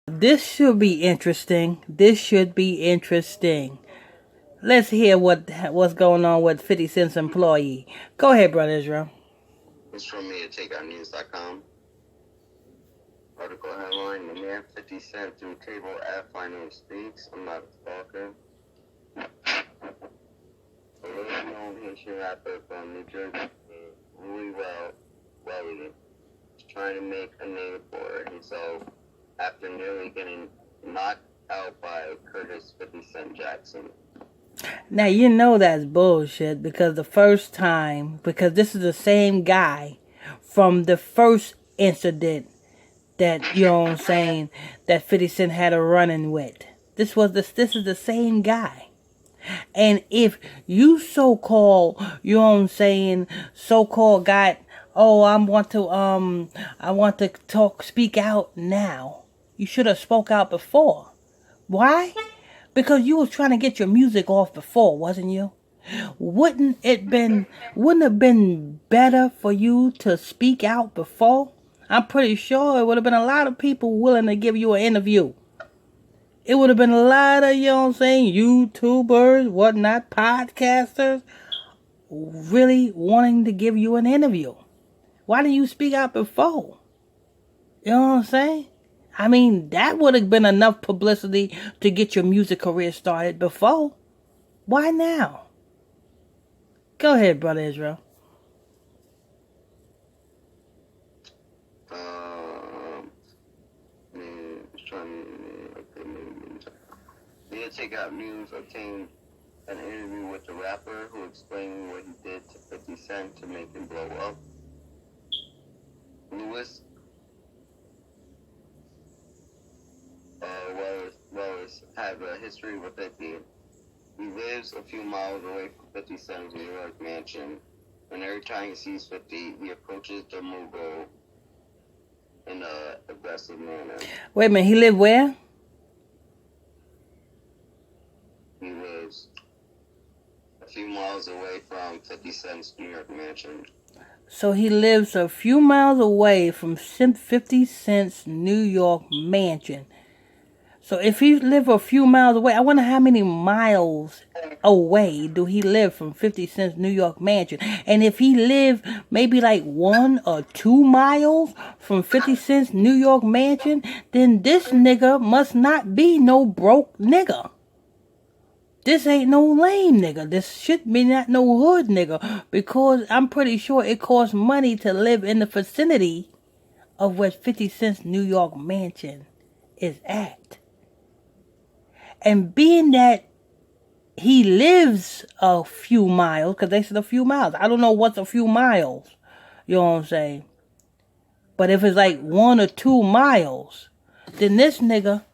This should be interesting. This should be interesting. Let's hear what's going on with 50 Cent's employee. Go ahead, Brother Israel. It's from Emoliye-Pyblicity. Article headline: The man 50 Cent through table F finally speaks. I'm not a stalker. A little-known Haitian rapper from New Jersey, Louis Welly, is trying to make a name for himself after nearly getting knocked out by Curtis 50 Cent Jackson. Now, you know that's bullshit because because this is the same guy from the first incident that, you know what I'm saying, that 50 Cent had a run-in with. This is the same guy. And if you so-called, you know what I'm saying, so-called got, oh, I want to speak out now. You should have spoke out before. Why? Because you was trying to get your music off before, wasn't you? Wouldn't it have been better for you to speak out before? I'm pretty sure it would have been a lot of people willing to give you an interview. It would have been a lot of, you know what I'm saying, YouTubers, whatnot, podcasters, really wanting to give you an interview. Why didn't you speak out before? You know what I'm saying? I mean, that would have been enough publicity to get your music career started before. Why now? Go ahead, Brother Israel. The Takeout News obtained an interview with the rapper who explained what he did to 50 Cent to make him blow up. Lewis Wells has a history with 50. He lives a few miles away from 50 Cent's New York mansion, and every time he sees 50, he approaches the mogul in an aggressive manner. Wait a minute, he lived where? He lives a few miles away from 50 Cent's New York mansion. So he lives a few miles away from 50 Cent's New York mansion. So if he live a few miles away, I wonder how many miles away do he live from 50 Cent's New York mansion? And if he live maybe like 1 or 2 miles from 50 Cent's New York mansion, then this nigga must not be no broke nigga. This ain't no lame nigga. This should be not no hood nigga. Because I'm pretty sure it costs money to live in the vicinity of where 50 Cent's New York mansion is at. And being that he lives a few miles, because they said a few miles. I don't know what's a few miles. You know what I'm saying? But if it's like 1 or 2 miles, then this nigga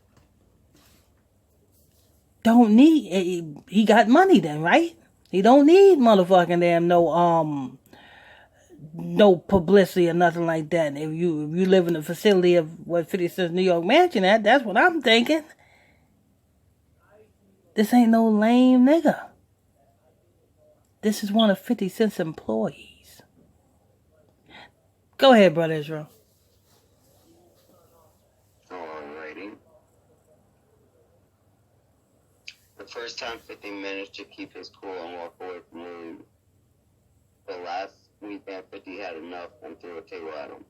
don't need, he got money then, right? He don't need motherfucking damn no publicity or nothing like that. If you live in the facility of what 50 Cent's New York mansion at, that's what I'm thinking. This ain't no lame nigga. This is one of 50 Cent's employees. Go ahead, Brother Israel. Alrighty. The first time 50 managed to keep his cool and walk away from Louis. The last weekend 50 had enough and threw a table at him.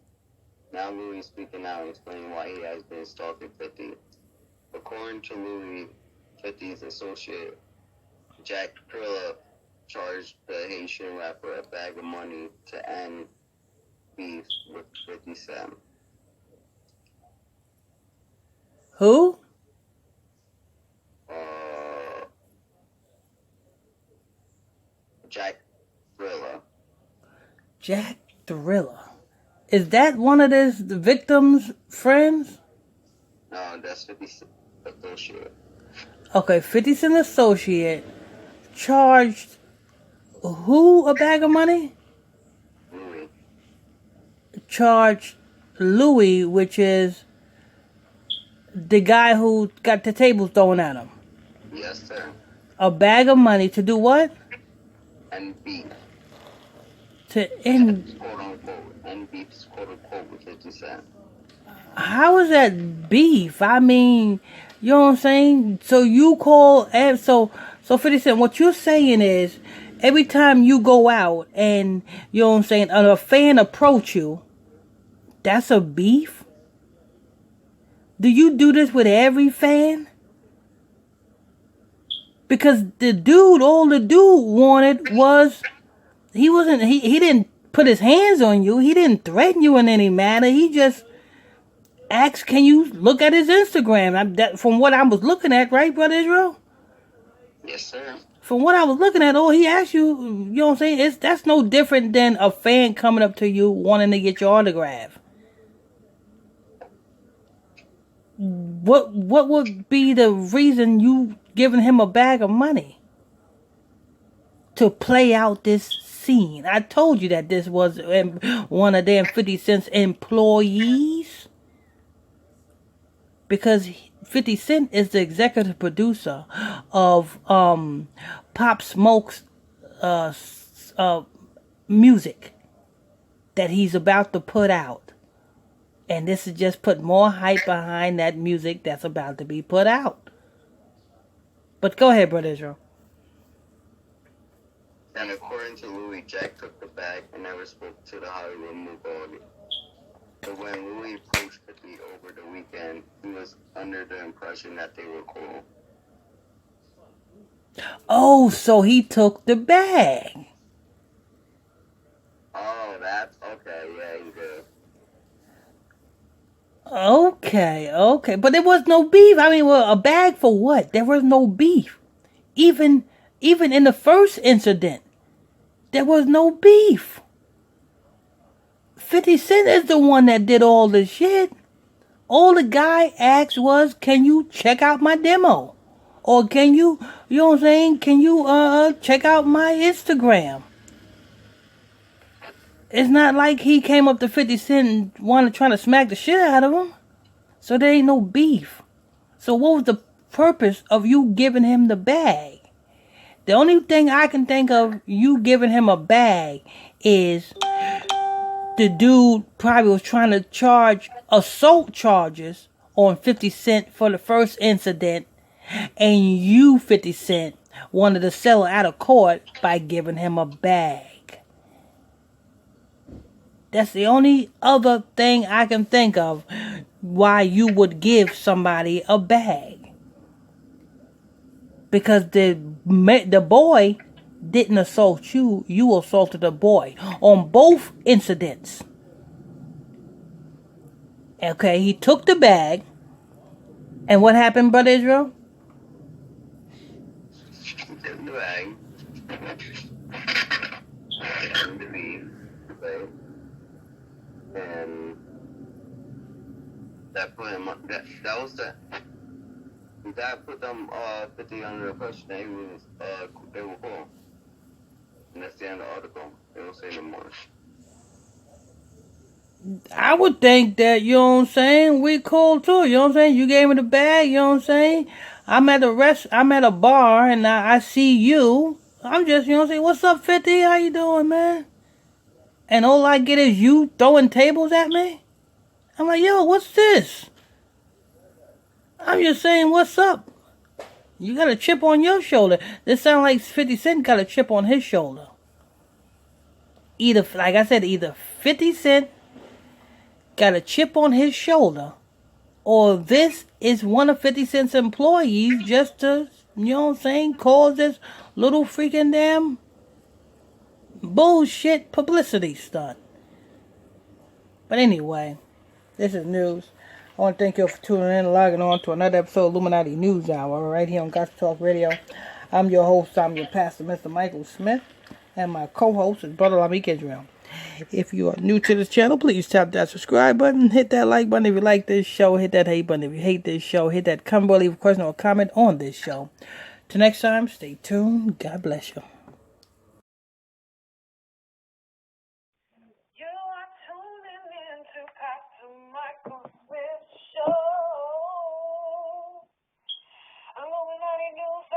Now Louis is speaking out and explaining why he has been stalking 50. According to Louis, 50's associate, Jack Trilla, charged the Haitian rapper a bag of money to end beef with 50 Cent. Who? Jack Trilla. Jack Trilla. Is that one of the victim's friends? No, that's 50 Cent's associate. Okay, 50 Cent associate charged who a bag of money? Louis. Charged Louis, which is the guy who got the tables thrown at him. Yes, sir. A bag of money to do what? And beef. To end. Quote unquote. And beef's quote unquote with 50 Cent. How is that beef? I mean, you know what I'm saying? So you call, so 50 Cent, what you're saying is, every time you go out and, you know what I'm saying, a fan approach you, that's a beef? Do you do this with every fan? Because all the dude wanted was, he didn't put his hands on you. He didn't threaten you in any manner. He just asked, can you look at his Instagram? From what I was looking at, right, Brother Israel? Yes, sir. From what I was looking at, all he asked you, you know what I'm saying? That's no different than a fan coming up to you wanting to get your autograph. What would be the reason you giving him a bag of money to play out this scene? I told you that this was one of them 50 Cent's employees. Because 50 Cent is the executive producer of Pop Smoke's music that he's about to put out. And this is just put more hype behind that music that's about to be put out. But go ahead, Brother Israel. And according to Louis, Jack took the bag and never spoke to the Hollywood mogul. But when Louis approached 50 over the weekend, he was under the impression that they were cool. Oh, so he took the bag. Oh, that's okay. Yeah, he did. Okay. But there was no beef. I mean, well, a bag for what? There was no beef. Even in the first incident, there was no beef. 50 Cent is the one that did all the shit. All the guy asked was, can you check out my demo? Or can you know what I'm saying? Can you check out my Instagram? It's not like he came up to 50 Cent and trying to smack the shit out of him. So there ain't no beef. So what was the purpose of you giving him the bag? The only thing I can think of you giving him a bag is the dude probably was trying to charge assault charges on 50 Cent for the first incident, and you, 50 Cent, wanted to settle out of court by giving him a bag. That's the only other thing I can think of why you would give somebody a bag. Because the boy didn't assault you. You assaulted the boy on both incidents. Okay, he took the bag. And what happened, Brother Israel? Took the bag. And the beef. Right? And that put him up. That was the. That put them 50 under the pressure. They were cool. And that's the end of the article. They don't say no more. I would think that, you know what I'm saying, we cool too, you know what I'm saying? You gave me the bag, you know what I'm saying? I'm at a bar and I see you. I'm just, you know what I'm saying, what's up, 50? How you doing, man? And all I get is you throwing tables at me? I'm like, yo, what's this? I'm just saying, what's up? You got a chip on your shoulder. This sounds like 50 Cent got a chip on his shoulder. Either, like I said, 50 Cent got a chip on his shoulder, or this is one of 50 Cent's employees just to, you know what I'm saying, cause this little freaking damn bullshit publicity stunt. But anyway, this is news. I want to thank you for tuning in and logging on to another episode of Illuminati News Hour right here on Gospel Talk Radio. I'm your host, I'm your pastor, Mr. Michael Smith, and my co-host is Brother Lamik Israel. If you are new to this channel, please tap that subscribe button. Hit that like button if you like this show. Hit that hate button if you hate this show. Hit that comment below, leave a question or comment on this show. Till next time, stay tuned. God bless you. You are tuning in to Pastor Michael Smith Show. I'm Illuminati News.